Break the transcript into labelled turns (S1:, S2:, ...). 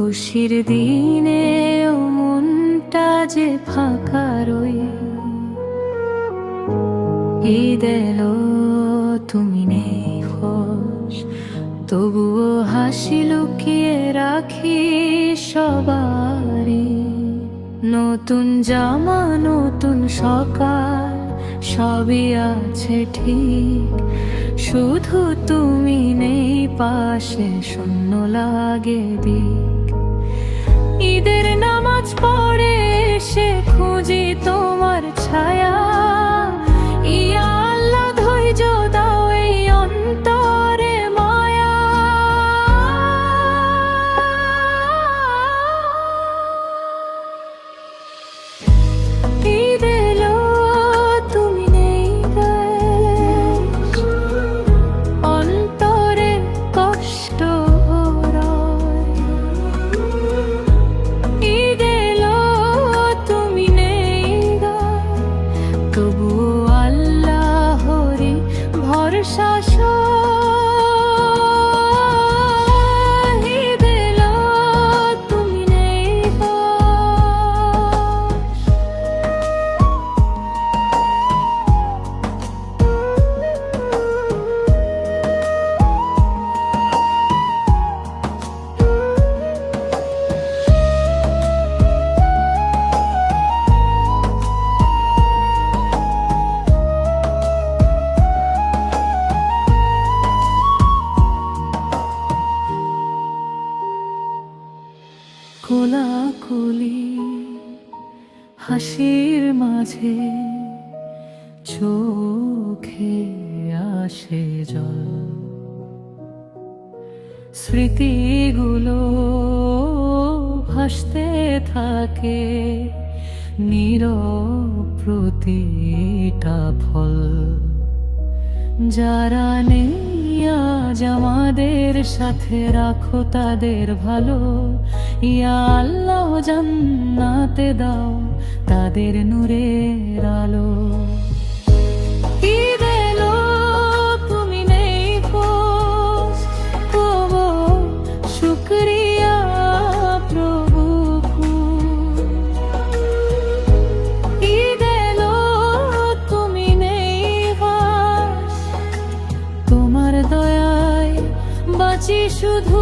S1: খুশির দিনে মনটা যে ফাঁকা রই, ঈদ এলো তুমি নেই হোশ, তবুও হাসি লুকিয়ে রাখি সবারই। নতুন জামা নতুন সকাল সবই আছে ঠিক, শুধু তুমি নেই পাশে শূন্য লাগে দিক। ঈদের নামাজ পড়ে এসে খুঁজি তোমার ছায়া, ইয়া আল্লাহ ধৈর্য দাও এই অন্তরে মায়া। ঈদ এলো তুমি নেই দেশ, অন্তরে কষ্ট রয়। ঈদ এলো তুমি নেই গায়, তবুও আল্লাহরই ভরসা সয়। ঈদ এলো তুমি নেই বাস। কোলাকুলি হাসির মাঝে চোখে আসে জল, স্মৃতিগুলো ভাসতে থাকে নীরব প্রতিটা ফল। যারা নেই আজ আমাদের সাথে রাখো তাদের ভালো, ইয়া আল্লাহ জান্নাতে দাও তাদের নূরের আলো। ঈদ এলো তুমি নেই খোঁজ, তবু শুকরিয়া প্রভু। ঈদ এলো তুমি নেই বাস, তোমার দয়ায় বাঁচি শুধু।